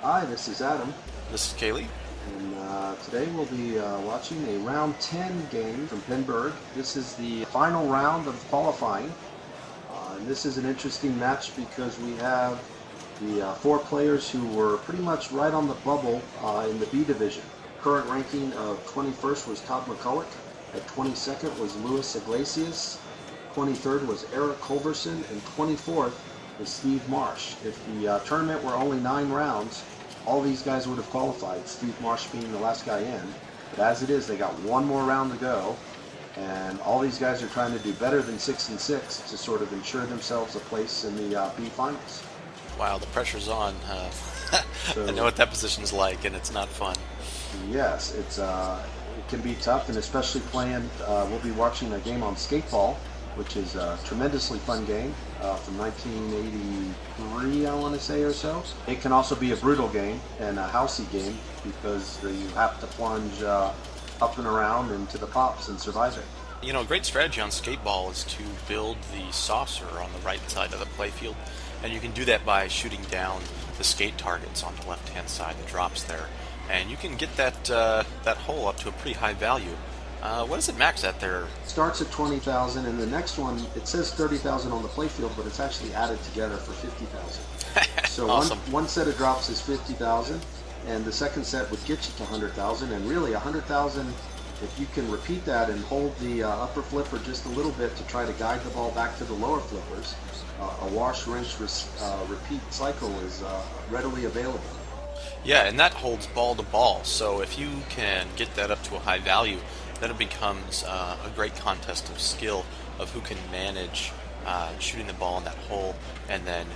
Hi, this is Adam, This is Kaylee. and today we'll be watching a round 10 game from Pinburgh. This is the final round of qualifying, and this is an interesting match because we have the four players who were pretty much right on the bubble in the B division. Current ranking of 21st was Todd McCulloch, at 22nd was Luis Iglesias, 23rd was Eric Culverson, and 24th is Steve Marsh. If the tournament were only 9 rounds, all these guys would have qualified, Steve Marsh being the last guy in. But as it is, they got one more round to go, and all these guys are trying to do better than 6 and 6 to sort of ensure themselves a place in the B finals. Wow, the pressure's on. So, I know what that position's like, and it's not fun. yes, it can be tough, and especially playing. We'll be watching a game on Skateball, which is a tremendously fun game from 1983, I want to say, or so. It can also be a brutal game and a housey game because you have to plunge up and around into the pops and survive it. You know, a great strategy on Skateball is to build the saucer on the right side of the playfield, and you can do that by shooting down the skate targets on the left-hand side, the drops there, and you can get that hole up to a pretty high value. What does it max at there? Starts at 20,000, and the next one, it says 30,000 on the playfield, but it's actually added together for 50,000. So Awesome. one set of drops is 50,000, and the second set would get you to 100,000, and really 100,000, if you can repeat that and hold the upper flipper just a little bit to try to guide the ball back to the lower flippers, a wash, rinse, repeat cycle is readily available. Yeah, and that holds ball to ball, so if you can get that up to a high value, then it becomes a great contest of skill of who can manage shooting the ball in that hole and then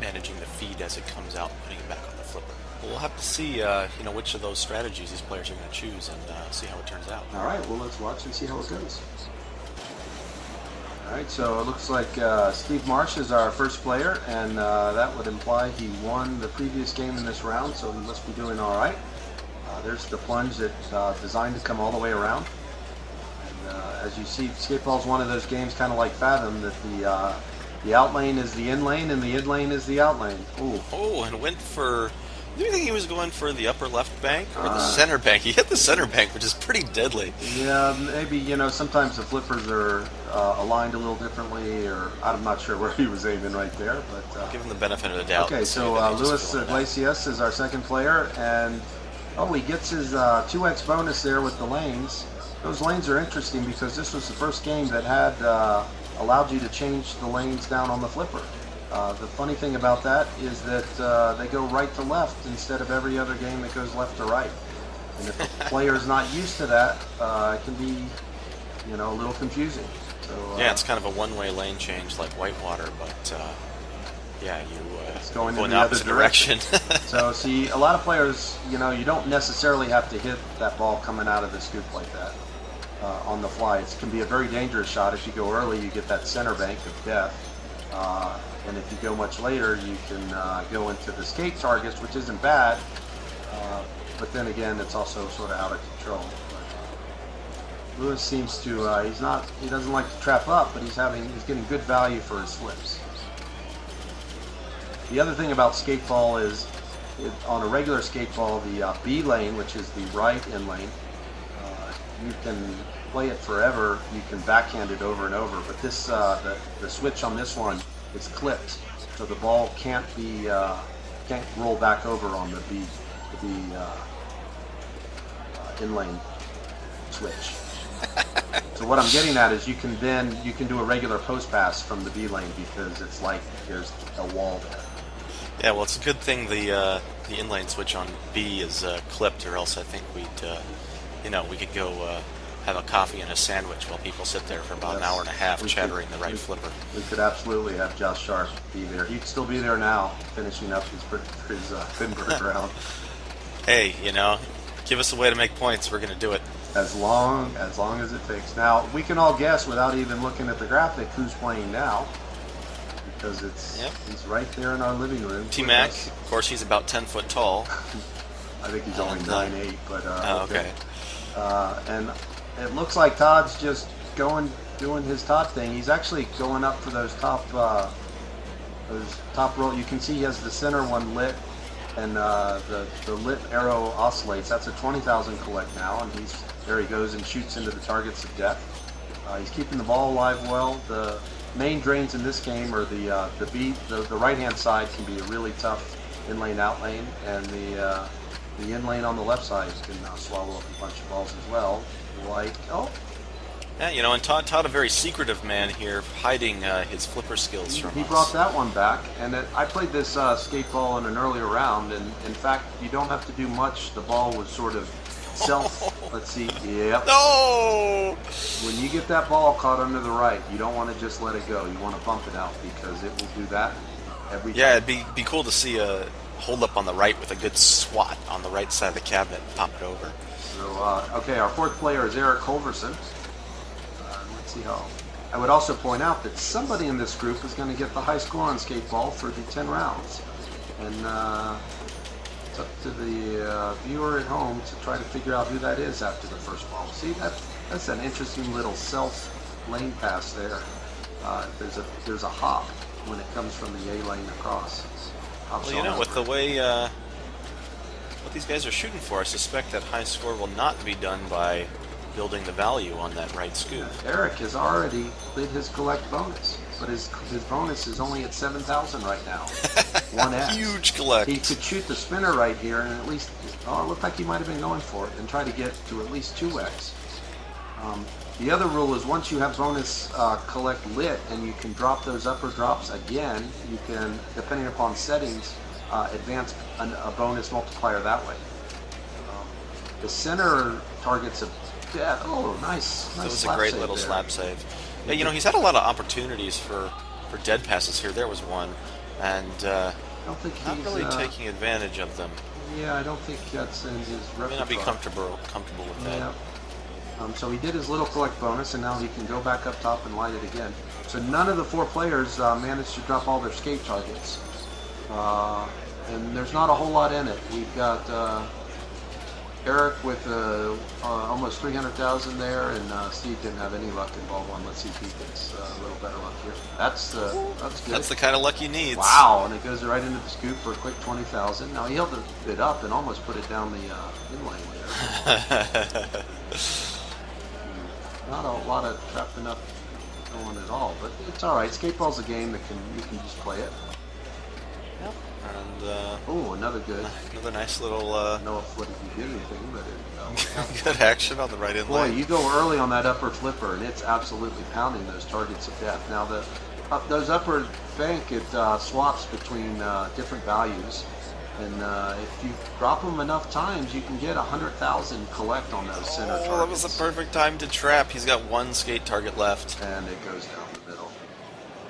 managing the feed as it comes out and putting it back on the flipper. We'll have to see which of those strategies these players are going to choose and see how it turns out. All right, well, let's watch and see how it goes. All right, so it looks like Steve Marsh is our first player, and that would imply he won the previous game in this round, so he must be doing all right. There's the plunge that's designed to come all the way around. And as you see, Skateball is one of those games, kind of like Fathom, that the out lane is the in lane and the in lane is the out lane. Ooh. Oh, and went for... Do you think he was going for the upper left bank or the center bank? He hit the center bank, which is pretty deadly. Yeah, maybe, sometimes the flippers are aligned a little differently, or I'm not sure where he was aiming right there. But give him the benefit of the doubt. Okay, so Luis Iglesias is our second player, and he gets his 2x bonus there with the lanes. Those lanes are interesting because this was the first game that had allowed you to change the lanes down on the flipper. The funny thing about that is that they go right to left instead of every other game that goes left to right. And if the player is not used to that, it can be, a little confusing. So, yeah, it's kind of a one-way lane change like Whitewater, but it's going go in the opposite direction. So, see, a lot of players, you don't necessarily have to hit that ball coming out of the scoop like that on the fly. It can be a very dangerous shot. If you go early, you get that center bank of death. And if you go much later, you can go into the skate targets, which isn't bad. But then again, it's also sort of out of control. But Lewis seems to, he doesn't like to trap up, but he's getting good value for his slips. The other thing about Skateball is, on a regular Skateball, the B lane, which is the right in lane, you can play it forever. You can backhand it over and over, but this the switch on this one is clipped, so the ball can't roll back over on the in lane switch. So what I'm getting at is you can do a regular post pass from the B lane because it's like there's a wall there. Yeah, well, it's a good thing the inlane switch on B is clipped, or else I think we could go have a coffee and a sandwich while people sit there for about an hour and a half chattering the right flipper. We could absolutely have Josh Sharp be there. He'd still be there now, finishing up his Pinburgh round. Hey, give us a way to make points. We're going to do it. As long as it takes. Now, we can all guess without even looking at the graphic who's playing now, because he's right there in our living room. T-Mac, of course, he's about 10 foot tall. I think he's only 9'8", but okay. And it looks like Todd's just doing his Todd thing. He's actually going up for those top roll. You can see he has the center one lit, and the lit arrow oscillates. That's a 20,000 collect now, and there he goes and shoots into the targets of death. He's keeping the ball alive well. The main drains in this game are the right-hand side can be a really tough in-lane, out-lane, and the in-lane on the left side can swallow up a bunch of balls as well. Yeah, you know, and Todd, a very secretive man here, hiding his flipper skills from us. He brought that one back, and I played this Skateball in an earlier round, and in fact, you don't have to do much. The ball was sort of let's see, yep. No! When you get that ball caught under the right, you don't want to just let it go. You want to bump it out, because it will do that every time. Yeah, it'd be cool to see a hold up on the right with a good swat on the right side of the cabinet and pop it over. So, okay, our fourth player is Eric Culverson. Let's see how. I would also point out that somebody in this group is going to get the high score on Skateball for the 10 rounds. And it's up to the viewer at home to try to figure out who that is after the first ball. See, that's an interesting little self-lane pass there. There's a hop when it comes from the A lane across. Well, you know, with the way what these guys are shooting for, I suspect that high score will not be done by building the value on that right scoop. Eric has already lit his collect bonus, but his bonus is only at 7,000 right now. 1x. Huge collect. He could shoot the spinner right here, and at least, it looked like he might have been going for it, and try to get to at least 2x. The other rule is once you have bonus collect lit, and you can drop those upper drops again, you can, depending upon settings, advance a bonus multiplier that way. The center targets of death. Oh, nice. That was a great little slap save. Yeah, you know, he's had a lot of opportunities for dead passes here. There was one, and I don't think not he's really taking advantage of them. Yeah, I don't think that's in his repertoire. May not be comfortable with that. Yeah. So he did his little collect bonus, and now he can go back up top and light it again. So none of the four players managed to drop all their skate targets. And there's not a whole lot in it. We've got Eric with almost 300,000 there, and Steve didn't have any luck in ball one. Let's see if he gets a little better luck here. That's good. That's the kind of luck he needs. Wow, and it goes right into the scoop for a quick 20,000. Now he held it up and almost put it down the in-lane there. Not a lot of trapping up going at all, but it's all right. Skateball's a game that you can just play it. Yep. And oh, another nice little. I don't know if he did anything, but good action on the right in boy, lane. you go early on that upper flipper, and it's absolutely pounding those targets of death. Now those upper bank, it swaps between different values. And if you drop them enough times, you can get 100,000 collect on those center targets. That was the perfect time to trap. He's got one skate target left. And it goes down the middle.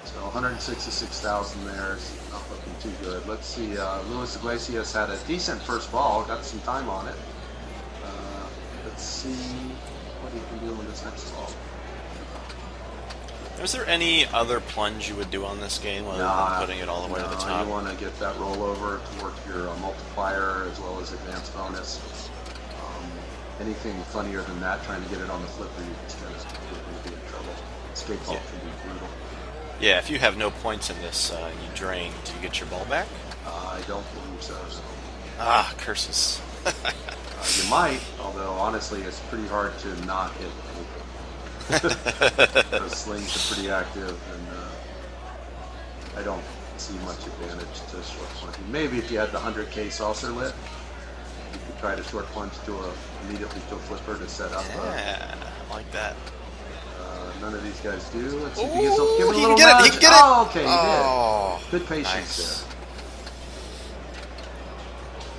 So 166,000 there is not looking too good. Let's see, Luis Iglesias had a decent first ball, got some time on it. Let's see what he can do on this next ball. Is there any other plunge you would do on this game other than putting it all the way to the top? You want to get that rollover to work your multiplier as well as advanced bonus. Anything funnier than that, trying to get it on the flipper, you're going to be in trouble. Skateball can be brutal. Yeah, if you have no points in this and you drain, do you get your ball back? I don't believe so. Ah, curses. You might, although honestly it's pretty hard to not hit anything. Those slings are pretty active, and I don't see much advantage to short plunging. Maybe if you had the 100K saucer lit, you could try to short plunge immediately to a flipper to set up. Yeah, I like that. None of these guys do. Let's see if he gets give it a he little can get nudge. it. He can get it. Oh, okay, he did. Good patience nice. there.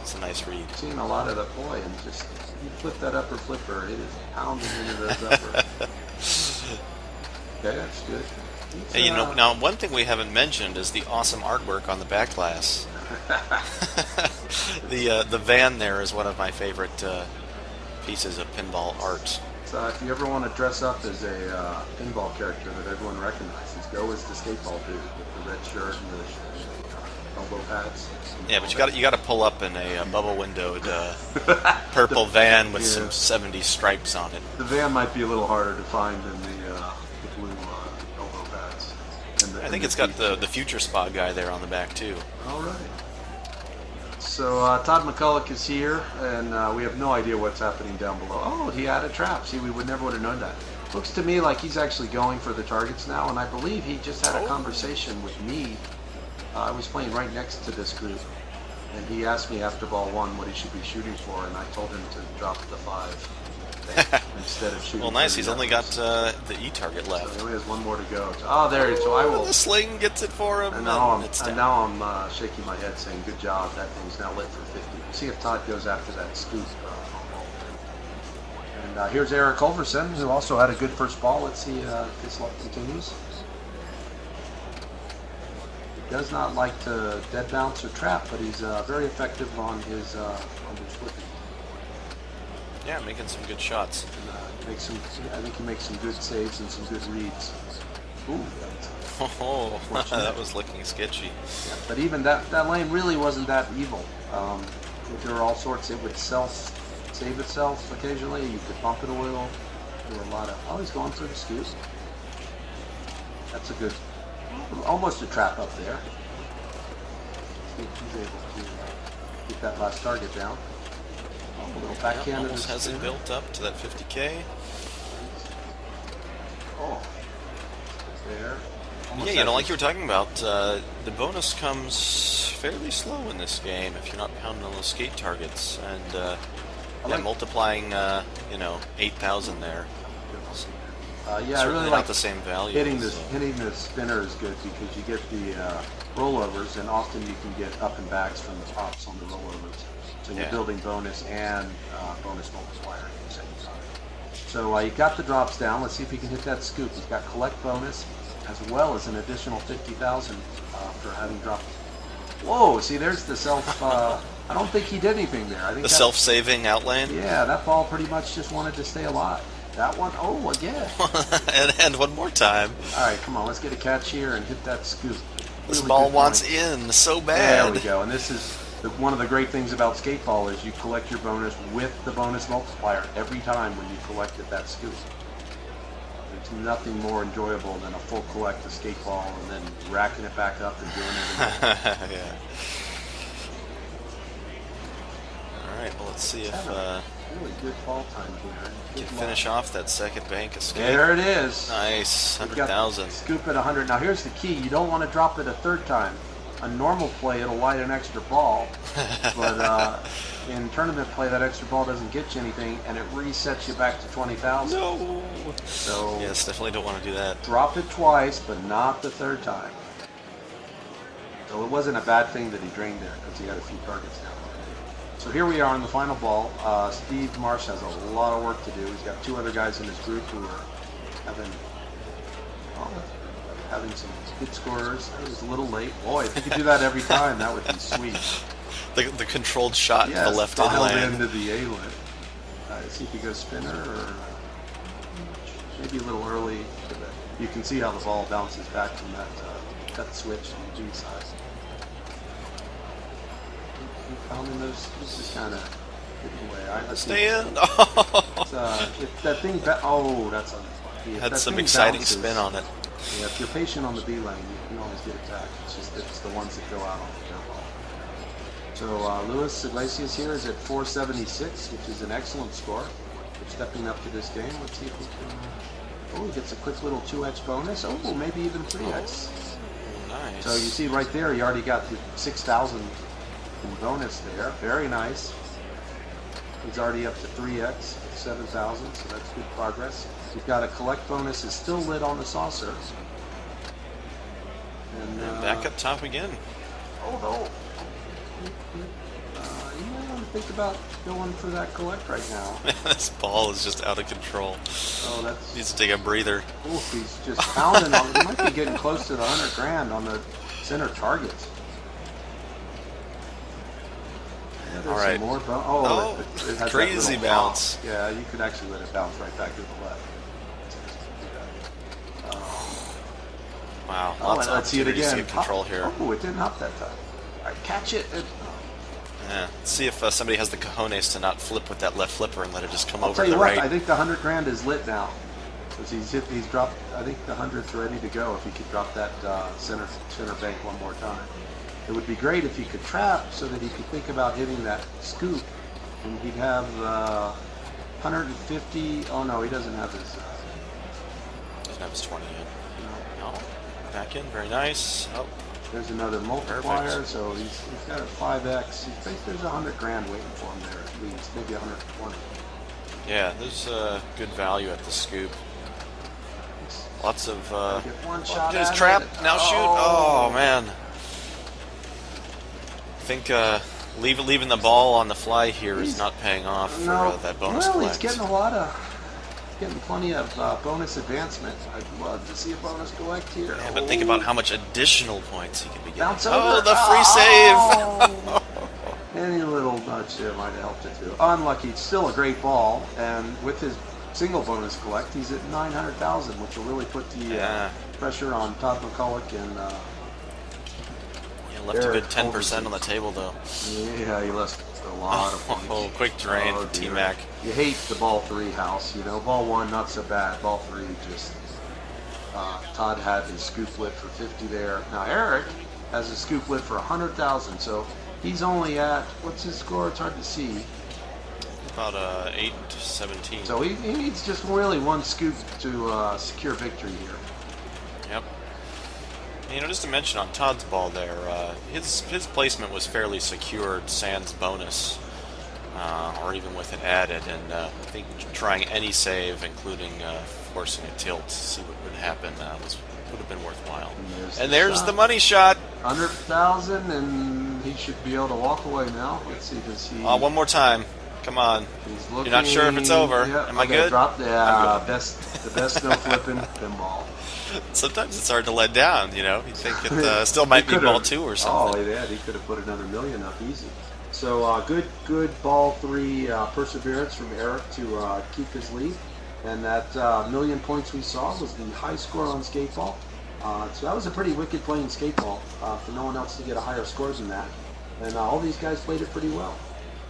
It's a nice read. Seeing a lot of the and just you flip that upper flipper, it is pounding into those upper. Okay, that's good. Hey, you know, now one thing we haven't mentioned is the awesome artwork on the back glass. The van there is one of my favorite pieces of pinball art. So if you ever want to dress up as a pinball character that everyone recognizes, go as the Skateball dude with the red shirt and the elbow pads. Yeah, but you got to pull up in a bubble windowed purple van with some 70s stripes on it. The van might be a little harder to find than the blue elbow pads. I think it's got the future spa guy there on the back too. All right. So Todd McCulloch is here, and we have no idea what's happening down below. Oh, he had a trap. See, we would never would have known that. Looks to me like he's actually going for the targets now, and I believe he just had a conversation with me. I was playing right next to this group, and he asked me after ball 1 what he should be shooting for, and I told him to drop the 5 instead of shooting. Well, nice. He's only got the E target left. So he only has 1 more to go. Oh, there he is. So I will. The sling gets it for him. And now I'm shaking my head saying, good job, that thing's now lit for 50. We'll see if Todd goes after that scoop. And here's Eric Culverson, who also had a good first ball. Let's see if his luck continues. He does not like to dead bounce or trap, but he's very effective on his flipping. Yeah, making some good shots. And, I think he makes some good saves and some good reads. Ooh, oh, that was looking sketchy. Yeah, but even that lane really wasn't that evil. There were all sorts. It would save itself occasionally. You could bump it a little. There were a lot of. Oh, he's going for the scoop. That's a good, almost a trap up there. He's able to get that last target down. A little backhand. Almost has it built up to that 50K. Oh, there. Yeah, you know, like you were talking about, the bonus comes fairly slow in this game if you're not pounding on those skate targets, and multiplying, 8,000 there. Yeah, I really like not the same value. Hitting the spinner is good because you get the rollovers, and often you can get up and backs from the tops on the rollovers. So you're building bonus and bonus multiplier at the same time. So you got the drops down. Let's see if he can hit that scoop. He's got collect bonus as well as an additional 50,000 for having dropped. Whoa! See, there's the self. I don't think he did anything there. I think the self-saving outlane. Yeah, that ball pretty much just wanted to stay alive. That one, oh, again. and one more time. All right, come on, let's get a catch here and hit that scoop. This ball wants in so bad. There we go, and this is one of the great things about Skateball is you collect your bonus with the bonus multiplier every time when you collected that scoop. There's nothing more enjoyable than a full collect of Skateball and then racking it back up and doing it again. Yeah. All right, well, let's see if really good ball time here. Can finish off that second bank escape. There it is. Nice, 100,000. Scoop at 100. Now here's the key: you don't want to drop it a third time. A normal play, it'll light an extra ball, but in tournament play, that extra ball doesn't get you anything, and it resets you back to 20,000. No. So yes, definitely don't want to do that. Drop it twice, but not the third time. So it wasn't a bad thing that he drained there because he had a few targets down. So here we are on the final ball. Steve Marsh has a lot of work to do. He's got 2 other guys in his group who are having some good scorers. That was a little late. Boy, if he could do that every time, that would be sweet. The controlled shot to the left dialed inland. into the A-lane. See if he goes spinner or maybe a little early. You can see how the ball bounces back from that switch on the B side. Pounding those, this is kind of getting away. Stay in. If that thing, that's unlucky. Had some exciting spin on it. Yeah, if you're patient on the B lane, you can always get attacked. It's the ones that go out on the jump ball. So Luis Iglesias here is at 476, which is an excellent score. We're stepping up to this game. Let's see if we can. Oh, he gets a quick little 2x bonus. Oh, maybe even 3x. Nice. So you see right there, he already got the 6,000 in bonus there. Very nice. He's already up to 3x, 7,000, so that's good progress. We've got a collect bonus is still lit on the saucer. And back up top again. Oh no. You might want to think about going for that collect right now. This ball is just out of control. Oh, that's needs to take a breather. Oof, he's just pounding on. He might be getting close to the 100 grand on the center target. Yeah, all right. More it has crazy bounce. Yeah, you could actually let it bounce right back to the left. Wow. Let's see it again. To get control here. Oh, it didn't hop that time. All right, catch it. Yeah. Let's see if somebody has the cojones to not flip with that left flipper and let it just come over to the right. I think the 100 grand is lit now. Because he's dropped. I think the 100's ready to go if he could drop that center bank one more time. It would be great if he could trap so that he could think about hitting that scoop, and he'd have 150. Oh no, he doesn't have his. Doesn't have his 20 yet. No. No. Back in, very nice. Oh, There's another multiplier, perfect. so he's got a 5x. He thinks there's 100 grand waiting for him there at least, maybe 120. Yeah, there's good value at the scoop. Lots of. Get one shot His at trap, it. now shoot. Oh, man. I think leaving the ball on the fly here is not paying off for that bonus well, collect. he's getting plenty of bonus advancement. I'd love to see a bonus collect here. Yeah, but think about how much additional points he could be getting. Bounce Oh, over. the free save! Any little nudge there might have helped it too. Unlucky. It's still a great ball, and with his single bonus collect, he's at 900,000, which will really put the pressure on Todd McCulloch and. Left a good 10% on the table, though. Yeah, he left a lot of points. Oh, quick drain for T-Mac. You hate the ball 3 house, you know. Ball 1, not so bad. Ball 3, just... Todd had his scoop flip for 50 there. Now, Eric has a scoop flip for 100,000, so he's only at... What's his score? It's hard to see. About 8-17. So he needs just really one scoop to secure victory here. Yep. Just to mention on Todd's ball there, his placement was fairly secured, sans bonus, or even with it added, and I think trying any save, including forcing a tilt to see what would happen, would have been worthwhile. And there's the money shot. 100,000, and he should be able to walk away now. Let's see, does he... One more time. Come on. He's looking, You're not sure if it's over. Yep, Am I good? Drop the I'm good. the best no flipping pinball. Sometimes it's hard to let down, You think it still might be ball 2 or something. Oh, yeah, he could have put another million up easy. So good ball 3 perseverance from Eric to keep his lead. And that million points we saw was the high score on Skateball. So that was a pretty wicked playing Skateball for no one else to get a higher score than that. And all these guys played it pretty well.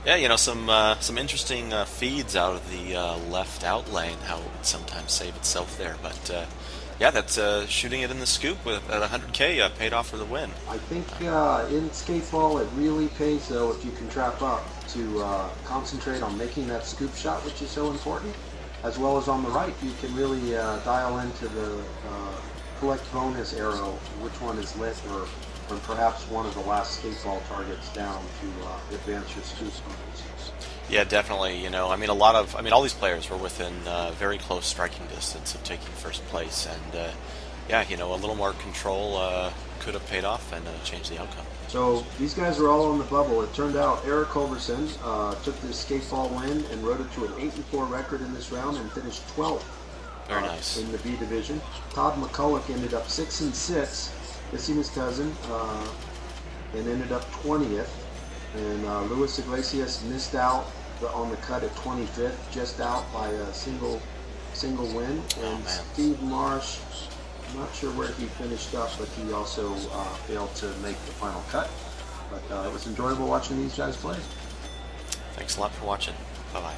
Yeah, some interesting feeds out of the left out lane, how it would sometimes save itself there. But that's shooting it in the scoop at 100K paid off for the win. I think in Skateball it really pays, though, if you can trap up, to concentrate on making that scoop shot, which is so important, as well as on the right. You can really dial into the collect bonus arrow, which one is lit, or perhaps one of the last Skateball targets down to advance your scoop bonus. Yeah, definitely. All these players were within very close striking distance of taking first place, and a little more control could have paid off and changed the outcome. So these guys were all on the bubble. It turned out Eric Culberson took this Skateball win and rode it to an 8-4 record in this round and finished 12th. Very nice. In the B division. Todd McCulloch ended up 6-6, missing his cousin, and ended up 20th. And Luis Iglesias missed out on the cut at 25th, just out by a single win. And Steve Marsh, I'm not sure where he finished up, but he also failed to make the final cut. But it was enjoyable watching these guys play. Thanks a lot for watching. Bye-bye.